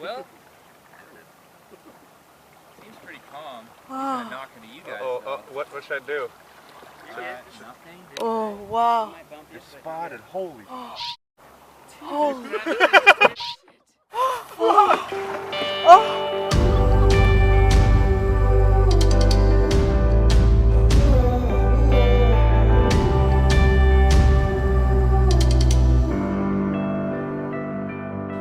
Well, seems pretty calm. Kind of knocking to you guys. What should I do? Nothing. Oh, wow. You're spotted. Holy. Holy. Oh.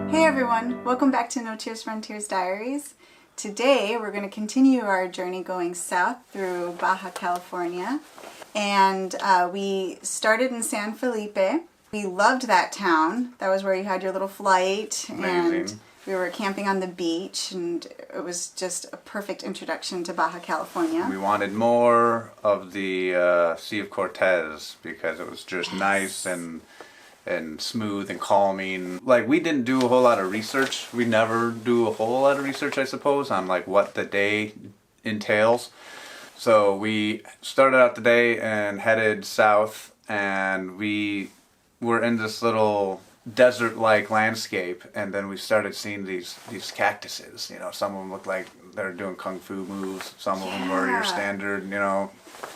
Hey everyone, welcome back to NOTIERS Frontiers Diaries. Today we're going to continue our journey going south through Baja California, and we started in San Felipe. We loved that town. That was where you had your little flight. Amazing. And we were camping on the beach, and it was just a perfect introduction to Baja California. We wanted more of the Sea of Cortez because it was just nice and smooth and calming. Like, we didn't do a whole lot of research. We never do a whole lot of research, I suppose, on like what the day entails. So we started out the day and headed south, and we were in this little desert-like landscape, and then we started seeing these cactuses. You know, some of them looked like they're doing kung fu moves. Some of them were your standard, you know,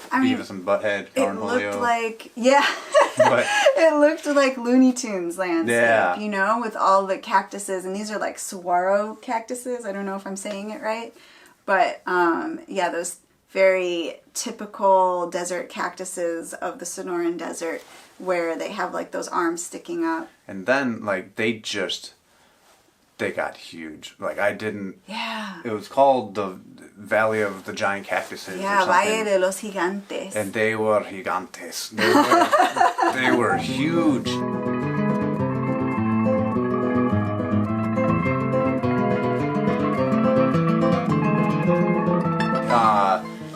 Beavis and Butthead, Cornholio. It looked like, yeah, But it looked like Looney Tunes landscape, Yeah. you know, with all the cactuses, and these are like saguaro cactuses. I don't know if I'm saying it right, but yeah, those very typical desert cactuses of the Sonoran Desert, where they have like those arms sticking up. And then, like, they got huge. Like, I didn't... Yeah. It was called the Valley of the Giant Cactuses. Yeah, or Valle something. de los Gigantes. And they were gigantes. They were huge.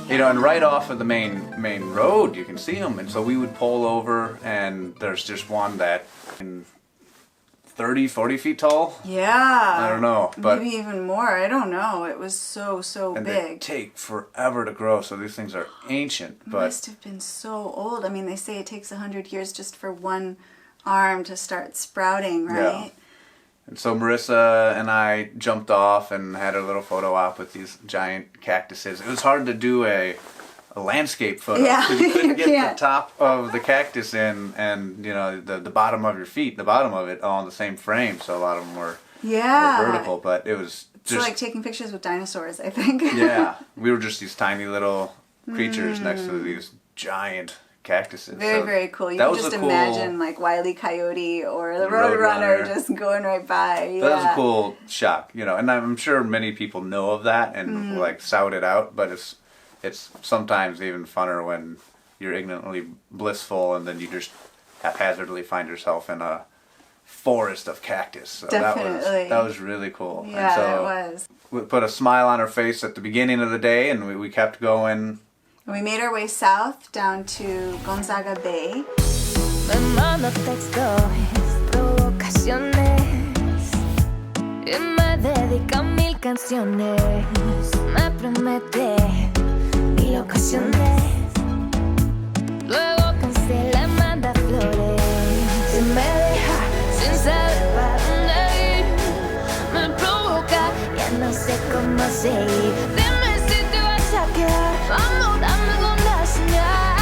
You know, and right off of the main road, you can see them. And so we would pull over, and there's just one that 30, 40 feet tall. Yeah. I don't know, but maybe even more. I don't know. It was so and big. they take forever to grow, so these things are ancient. But Must have been so old. I mean, they say it takes 100 years just for one arm to start sprouting, right? Yeah. And so Marissa and I jumped off and had a little photo op with these giant cactuses. It was hard to do a landscape photo. Yeah, 'Cause you couldn't you get can't. the top of the cactus in, and you know, the bottom of your feet, the bottom of it, all in the same frame. So a lot of them were vertical, but it was It's just like taking pictures with dinosaurs, I think. yeah. We were just these tiny little creatures next to these giant cactuses. Very, So very cool. You that can was just a cool- imagine like Wile E. Coyote or the Roadrunner. Roadrunner just going right by. Yeah. That was a cool shock, you know, and I'm sure many people know of that and like shout it out, but it's sometimes even funner when you're ignorantly blissful and then you just haphazardly find yourself in a forest of cactus. So Definitely. that was really cool. Yeah, and so it was. we put a smile on our face at the beginning of the day, and we kept going. And we made our way south down to Gonzaga Bay. Me manda textos, provocaciones y me dedica 1000 canciones. Me promete 1000 ocasiones. Luego cancela, manda flores y me deja sin saber para dónde ir. Me provoca, ya no sé cómo seguir. Dime si te vas a quedar. Vamos, dame con la señal.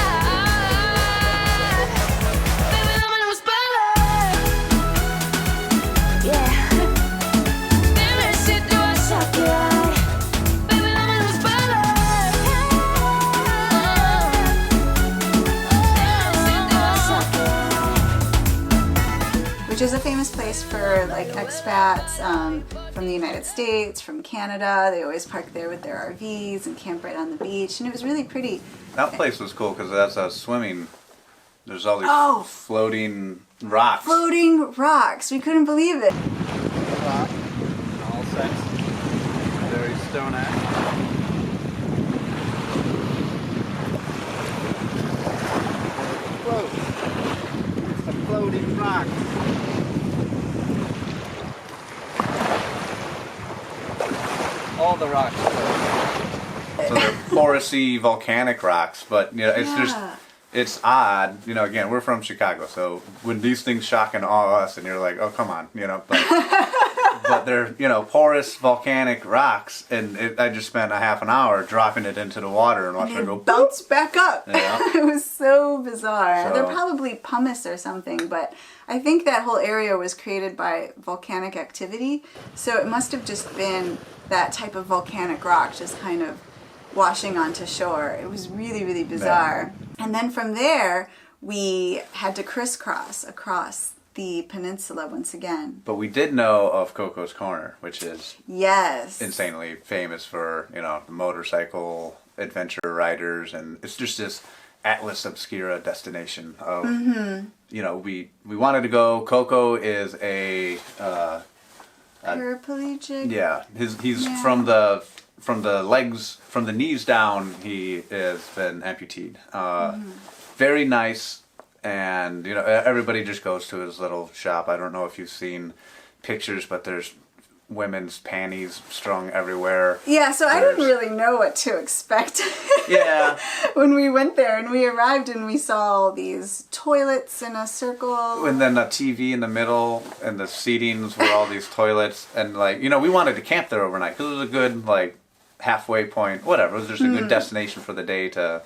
Baby, dame luz para ver. Yeah. Dime si te vas a quedar. Baby, dame luz para ver. Dime si te vas a quedar. Which is a famous place for like expats from the United States, from Canada. They always park there with their RVs and camp right on the beach, and it was really pretty. That place was cool because that's swimming. There's all these floating rocks. Floating rocks. We couldn't believe it. Rock, all set. Very stone ash. Float. It's a floating rock. All the rocks. So they're foresty volcanic rocks, but you know, it's just Yeah. it's odd. You know, again, we're from Chicago, so when these things shock and awe us, and you're like, oh, come on, you know. But but they're, porous volcanic rocks, and I just spent a half an hour dropping it into the water and watching it go bounce back up. Yeah. It was so bizarre. So- They're probably pumice or something, but I think that whole area was created by volcanic activity, so it must have just been that type of volcanic rock just kind of washing onto shore. It was really, really bizarre. And then from there, we had to crisscross across the peninsula once again. But we did know of Coco's Corner, which is Yes. insanely famous for, the motorcycle adventure riders, and it's just this Atlas Obscura destination of, we wanted to go. Coco is a Paraplegic? yeah, he's from the legs, from the knees down, he has been amputated. Very nice, and everybody just goes to his little shop. I don't know if you've seen pictures, but there's women's panties strung everywhere. Yeah, so I didn't really know what to expect. Yeah. When we went there and we arrived and we saw all these toilets in a circle. And then a TV in the middle, and the seatings were all these toilets, and we wanted to camp there overnight because it was a good halfway point, whatever. It was just a good destination for the day to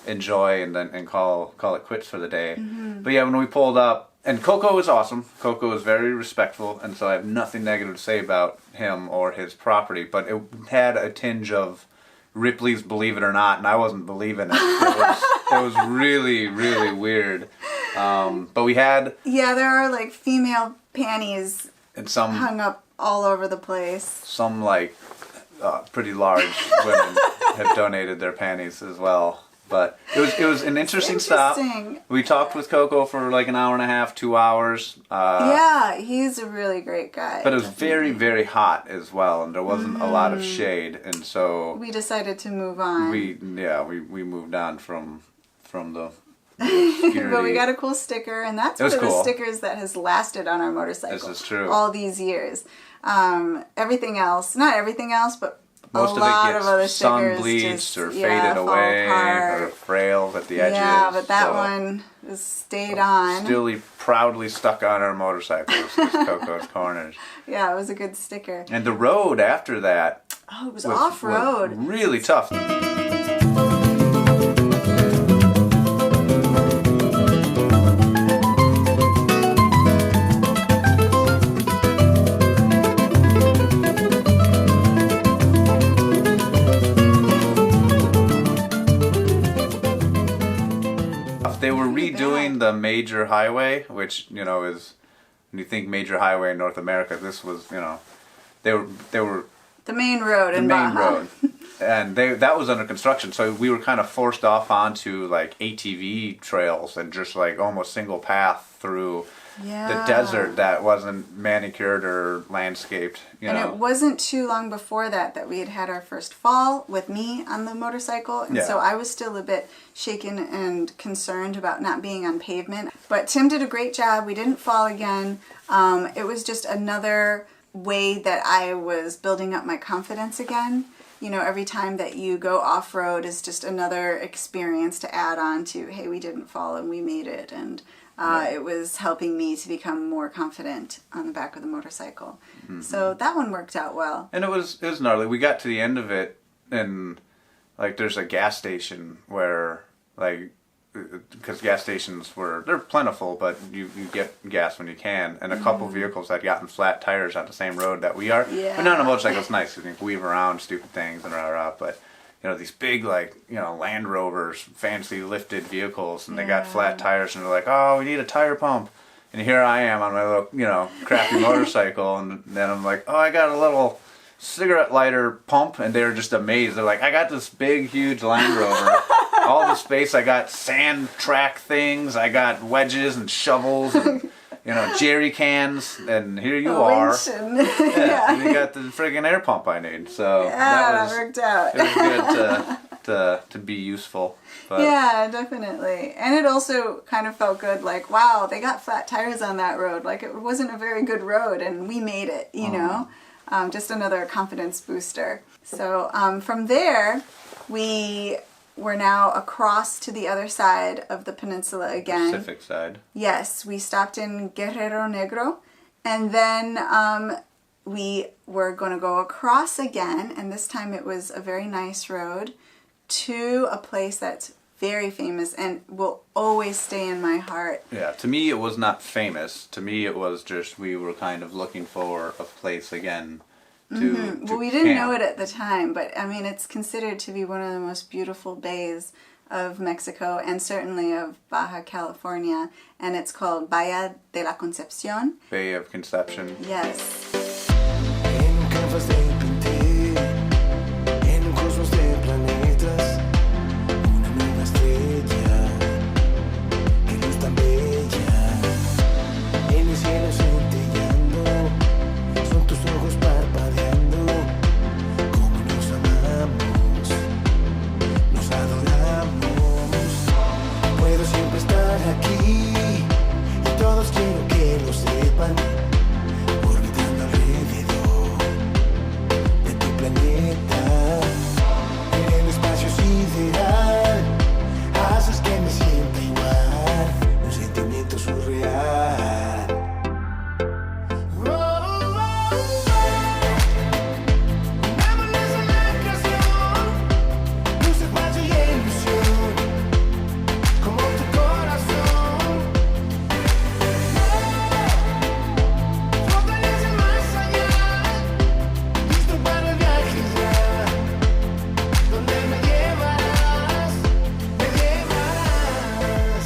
enjoy and call it quits for the day. But yeah, when we pulled up, and Coco was awesome. Coco was very respectful, and so I have nothing negative to say about him or his property, but it had a tinge of Ripley's Believe It or Not, and I wasn't believing it. It was really, really weird. But we had... Yeah, there are female panties and some hung up all over the place. Some pretty large women have donated their panties as well. But it was an interesting stop. We talked with Coco for an hour and a half, 2 hours. Yeah, he's a really great guy. But it was very, very hot as well, and there wasn't a lot of shade, and so we decided to move on. we moved on from the obscurity. But we got a cool sticker, and that's one of the stickers that has lasted on our motorcycle. This is true. All these years. Everything else, not everything else, but most a lot of other of it gets sun stickers bleached just, or faded fall away apart. or frailed at the edges. Yeah, but that one has stayed on. Still proudly stuck on our motorcycles, these Coco's Corners. Yeah, it was a good sticker. And the road after that it was off-road. was really tough. They were redoing the major highway, which, is, when you think major highway in North America, this was, they were the main road in the main Baja. road. And that was under construction, so we were kind of forced off onto ATV trails and just almost single path through the desert that wasn't manicured or landscaped. And it wasn't too long before that we had our first fall with me on the motorcycle, and so I was still a bit shaken and concerned about not being on pavement. But Tim did a great job. We didn't fall again. It was just another way that I was building up my confidence again. Every time that you go off-road is just another experience to add on to, hey, we didn't fall and we made it. And it was helping me to become more confident on the back of the motorcycle. So that one worked out well. And it was gnarly. We got to the end of it, and there's a gas station where because gas stations they're plentiful, but you get gas when you can, and a couple vehicles had gotten flat tires on the same road that we are. Yeah. But on a motorcycle, it's nice because you can weave around stupid things and rah. But these big Land Rovers, fancy lifted vehicles, and they got flat tires, and they're like, oh, we need a tire pump. And here I am on my little crappy motorcycle, and then I'm like, oh, I got a little cigarette lighter pump, and they're just amazed. They're like, I got this big, huge Land Rover. All the space, I got sand track things, I got wedges and shovels and jerry cans, and here you are. And you got the friggin' air pump I need. So that worked out. It was good to be useful. But. Yeah, definitely. And it also kind of felt good, wow, they got flat tires on that road. It wasn't a very good road, and we made it, you know. Just another confidence booster. So from there, we were now across to the other side of the peninsula again. Pacific side. Yes, we stopped in Guerrero Negro, and then we were going to go across again, and this time it was a very nice road to a place that's very famous and will always stay in my heart. Yeah, to me it was not famous. To me it was just we were kind of looking for a place again to Well, we didn't know camp. it at the time, but I mean, it's considered to be one of the most beautiful bays of Mexico and certainly of Baja California, and it's called Bahía de la Concepción. Bay of Conception. Yes. En capas de pinté, en un cosmos de planetas, una nueva estrella, que luz tan bella, en el cielo centellando, son tus ojos parpadeando, como nos amamos, nos adoramos. Puedo siempre estar aquí, y todos quiero que lo sepan. Orbitando alrededor de tu planeta, en el espacio sideral, haces que me sienta igual, un sentimiento surreal. Vámonos a la creación, luces, magia y ilusión, como tu corazón. Fortalece más allá, listo para el viaje ya, donde me llevarás, me llevarás.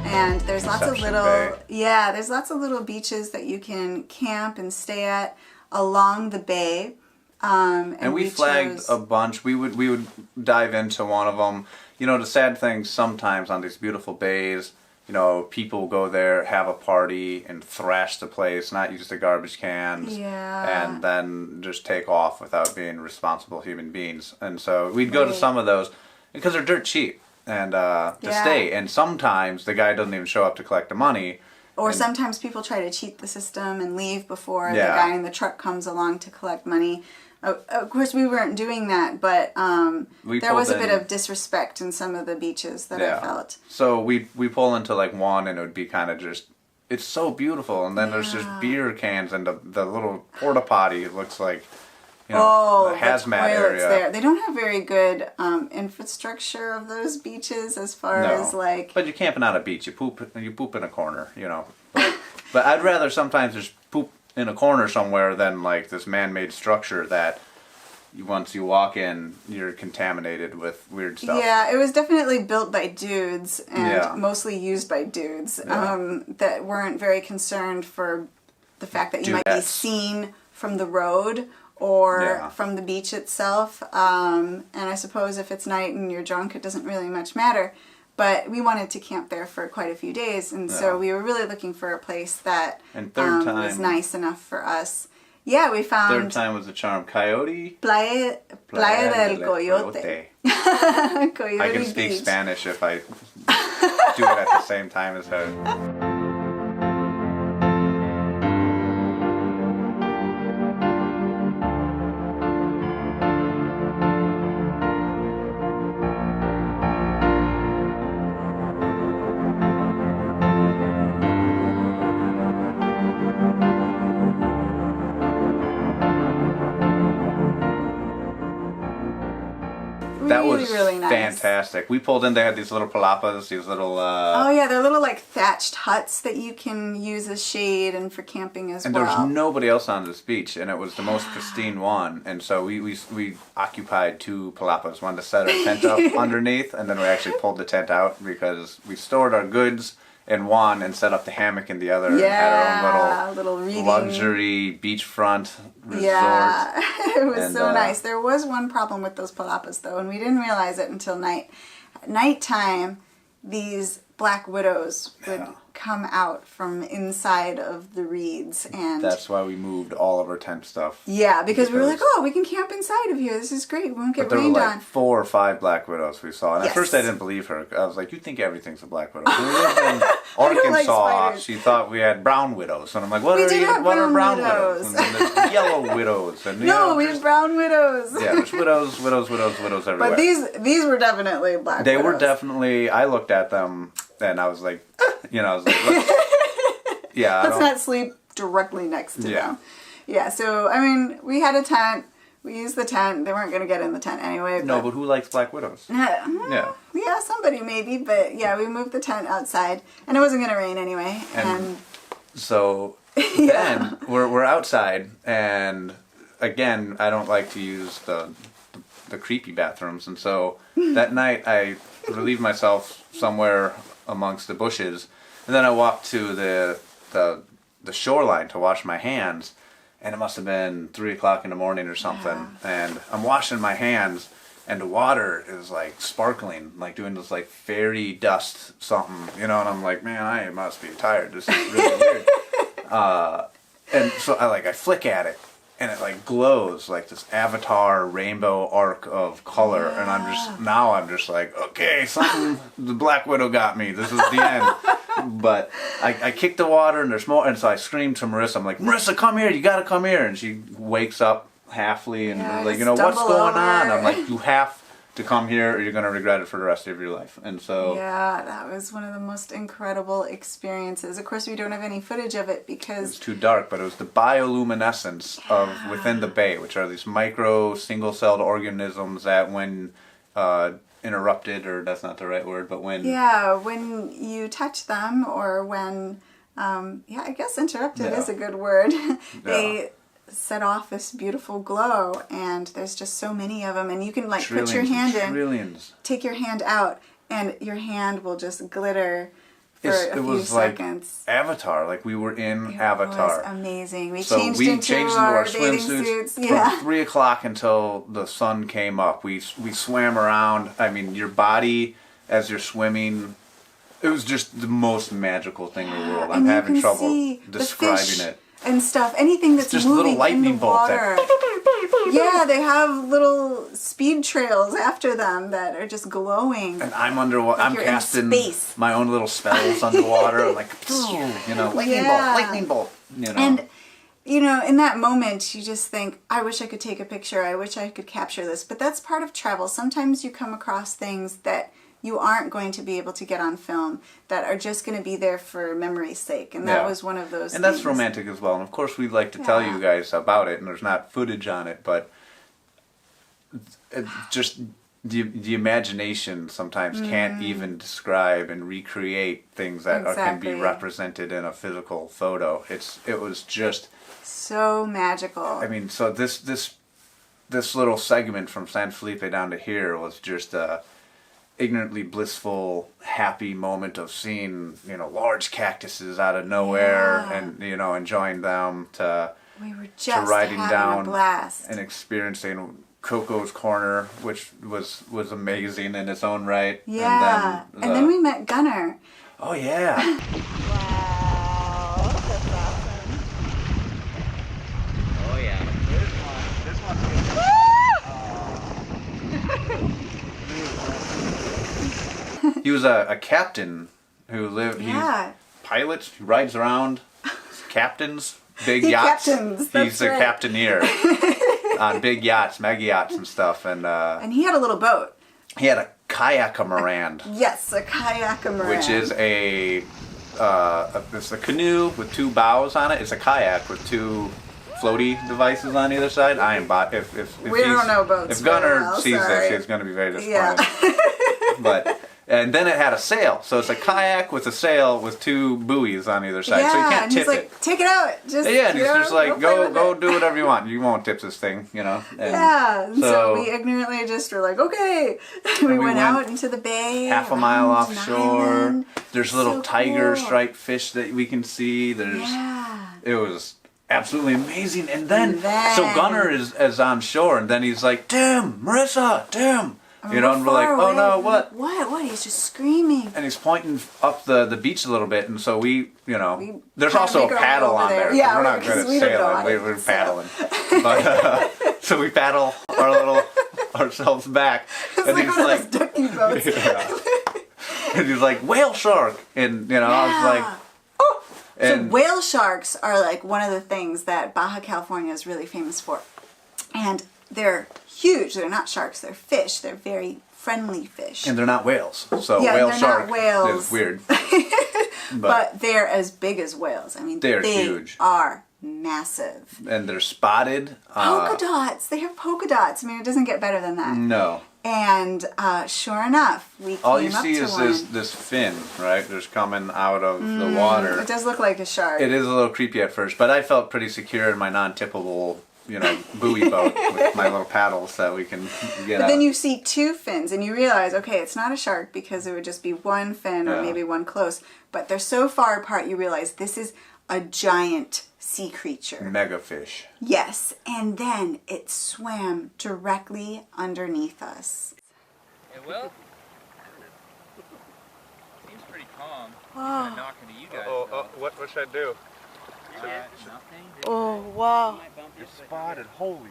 And there's lots of Conception little, Bay. yeah, there's lots of little beaches that you can camp and stay at along the bay. And we flagged chose- a bunch. We would dive into one of them. You know, the sad thing sometimes on these beautiful bays, you know, people go there, have a party, and thrash the place, not use the garbage cans, Yeah. and then just take off without being responsible human beings. And so we'd go to Right. some of those because they're dirt cheap and to Yeah. stay. And sometimes the guy doesn't even show up to collect the money. Or And- sometimes people try to cheat the system and leave before the Yeah. guy in the truck comes along to collect money. Of course, we weren't doing that, but We there was a pulled bit in- of disrespect in some of the beaches that I felt. So we pull into like one and it would be kind of just, it's so beautiful, and then there's just Yeah. beer cans and the little porta potty. It looks like, you know, Oh, the hazmat toilets area. there. They don't have very good infrastructure of those beaches as far as like. But you're camping on a beach. You poop in a corner, you know. But I'd rather sometimes just poop in a corner somewhere than like this man-made structure that once you walk in, you're contaminated with weird stuff. Yeah, it was definitely built by dudes and Yeah. mostly used by dudes Yeah. that weren't very concerned for the fact that you might be Dudettes. seen from the road or Yeah. from the beach itself. And I suppose if it's night and you're drunk, it doesn't really much matter. But we wanted to camp there for quite a few days, and so Yeah. we were really looking for a place that And third was time- nice enough for us. Yeah, we found Third time was the charm. Coyote. Playa del Coyote. Coyote I can speak Beach. Spanish if I do it at the same time as her. That Really, was really nice. fantastic. We pulled in, they had these little palapas, these little, Oh yeah, they're little like thatched huts that you can use as shade and for camping as and there well. was nobody else on this beach, and it was the most pristine one. And so we occupied two palapas, one to set our tent up underneath, and then we actually pulled the tent out because we stored our goods in one and set up the hammock in the other, and had our own little reading. luxury beachfront resort. Yeah, it was And, so nice. There was one problem with those palapas though, and we didn't realize it until night. At nighttime, these black widows would Yeah. come out from inside of the reeds, and That's why we moved all of our tent stuff. yeah, because we were like, because- oh, we can camp inside of here. This is great. We won't But get there were rained like on. 4 or 5 black widows we saw, and Yes. at first I didn't believe her. I was like, "You think everything's a black widow?" When we lived in don't like Arkansas, spiders. she thought we had brown widows, and I'm like, "What We are did have what are brown brown widows. widows?" And then there's yellow widows, and you No, know, we there's- have brown widows. yeah, there's widows everywhere. But these were definitely black they widows. were definitely. I looked at them and I was like, I was like, "Look." Yeah, I Let's don't- not sleep directly next to Yeah. them. Yeah, so, I mean, we had a tent. We used the tent. They weren't going to get in the tent anyway. No, but who likes black widows? Yeah. Yeah, somebody maybe. But, yeah, we moved the tent outside. And it wasn't going to rain anyway. And So then we're outside, and again, I don't like to use the creepy bathrooms, and so that night I relieved myself somewhere amongst the bushes, and then I walked to the shoreline to wash my hands, and it must have been 3 o'clock in the morning or something, and I'm washing my hands, and the water is like sparkling, like doing this like fairy dust something, and I'm like, man, I must be tired. This is really weird. And so I flick at it, and it like glows like this avatar rainbow arc of color, and I'm just like, okay, the Black Widow got me. This is the end. But I kick the water, and there's more, and so I scream to Marissa. I'm like, Marissa, come here! You gotta come here! And she wakes up halfly, and like, what's going on? I'm like, you have to come here, or you're gonna regret it for the rest of your life. And so yeah, that was one of the most incredible experiences. Of course, we don't have any footage of it because it's too dark, but it was the bioluminescence of within the bay, which are these micro single-celled organisms that when interrupted, or that's not the right word, but when when you touch them, or when I guess interrupted is a good word. They set off this beautiful glow, and there's just so many of them, and you can like put your hand in, take your hand out, and your hand will just glitter for a few seconds. Like Avatar, like we were in Avatar. It was amazing. We so changed into our bathing swimsuits suits. from 3 o'clock until the sun came up. We swam around. I mean, your body as you're swimming, it was just the most magical thing in the world. I'm having trouble describing it. And stuff, anything that's just moving little lightning in the bolts water. Yeah, they have little speed trails after them that are just glowing. And I'm underwater. I'm casting my own little spells underwater. I'm like, lightning bolt. And in that moment, you just think, I wish I could take a picture. I wish I could capture this. But that's part of travel. Sometimes you come across things that you aren't going to be able to get on film, that are just going to be there for memory's sake. And that was one of those And that's romantic as well. And of course we'd like to tell you guys about it, and there's not footage on it, but just the imagination sometimes can't even describe and recreate things that can be represented in a physical photo. It was just so magical. I mean, so this little segment from San Felipe down to here was just ignorantly blissful, happy moment of seeing, large cactuses out of nowhere and, enjoying them to riding down a blast and experiencing Coco's Corner, which was amazing in its own right. Yeah. And then we met Gunnar. Oh, yeah. Wow. That's awesome. Oh yeah. This one's good. He was a captain who lived. He's pilots. He rides around. Captains, big yachts. He's a captaineer on big yachts, mega yachts, and stuff. And he had a little boat. He had a kayak-a-marand. Yes, a kayak-a-marand. Which is it's a canoe with 2 bows on it. It's a kayak with 2 floaty devices on either side. I am if we don't know boats. If Gunnar sees this, he's going to be very disappointed. Yeah. And then it had a sail, so it's a kayak with a sail with 2 buoys on either side, so you can't and tip he's like, take it out. Just, and he's just like, go do whatever you want. You won't tip this thing, And so we ignorantly just were like, okay. we went out into the bay, half a mile offshore. There's little tiger striped fish that we can see. It was absolutely amazing. And then so Gunnar is on shore, and then he's like, Tim, Marissa, Tim. And we're like, oh no, what? What? He's just screaming. And he's pointing up the beach a little bit, and so there's also a paddle on there. Yeah, we're not good at sailing. We're paddling. But, so we paddle ourselves back. And he's like, ducky boats. And he's like, whale shark. And, I was like, oh. So whale sharks are like one of the things that Baja California is really famous for. And they're huge. They're not sharks. They're fish. They're very friendly fish. And they're not whales. So whale shark whales. is weird. But they're as big as whales. I mean, they're they huge. Are massive. And they're spotted. Polka dots. They have polka dots. I mean, it doesn't get better than that. No. And sure enough, we came All you up see to is one. this fin, right? Just coming out of the water. It does look like a shark. It is a little creepy at first, but I felt pretty secure in my non-tippable, buoy boat with my little paddles that we can get But out. then you see two fins and you realize, okay, it's not a shark because it would just be one fin or Yeah. maybe one close. But they're so far apart, you realize this is a giant sea creature. Mega fish. Yes, and then it swam directly underneath us. It will. Seems pretty calm. I'm knocking to you guys. What should I do? Nothing. Oh, wow. You're spotted. Holy.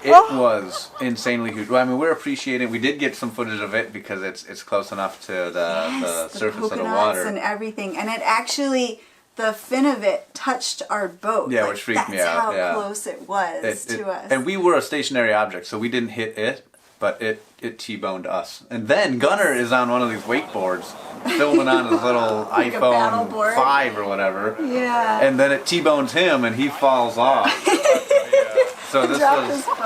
It was insanely huge. Well, I mean, we're appreciating. We did get some footage of it because it's close enough to the Yes, surface of the coconuts water. and everything. And it actually, the fin of it touched our boat. Yeah, Like, which freaked me that's out, how yeah. close it was to us. And we were a stationary object, so we didn't hit it, but it T-boned us. And then Gunnar is on one of these wakeboards, filming on his little Like a iPhone paddleboard. 5 or whatever. Yeah. And then it T-bones him, and he falls off. So this Dropped was his phone.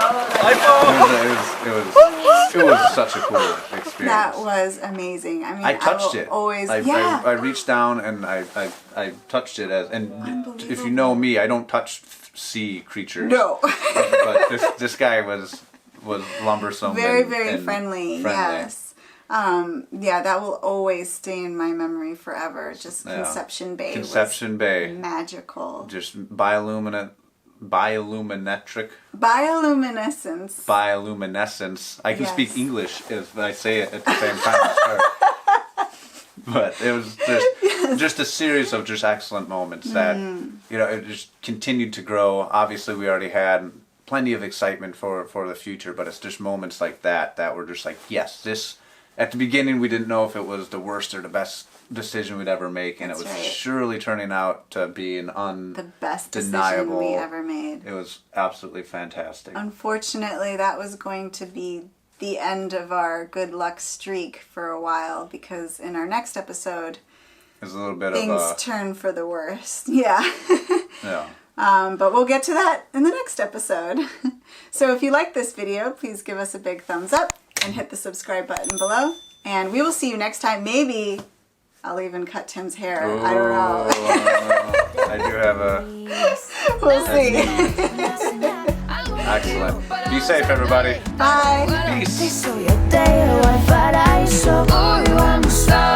it was such a cool experience. That was amazing. I mean, I touched will it. Always, I reached down and I touched it and if you know me, I don't touch sea creatures. No. But this guy was lumbersome. Very, and very friendly. Yes. Yeah, that will always stay in my memory forever. Just Yeah. Conception Bay. Conception Bay. Was magical. Just bioluminescent. Bioluminescence. I can Yes. speak English if I say it at the same time. But it was just a series of just excellent moments that it just continued to grow. Obviously, we already had plenty of excitement for the future, but it's just moments like that were just like, yes, this. At the beginning, we didn't know if it was the worst or the best decision we'd ever make, and That's it was right. surely turning out to be an The best decision undeniable. we ever made. It was absolutely fantastic. Unfortunately, that was going to be the end of our good luck streak for a while because in our next episode, It's a little bit things of turn for the worst. Yeah. yeah. But we'll get to that in the next episode. So if you like this video, please give us a big thumbs up and hit the subscribe button below. And we will see you next time. Maybe I'll even cut Tim's hair. I don't know. I do have a We'll see. excellent. Be safe, everybody. Bye. Peace. Si soy yo te llevo al paraíso, hoy vamos a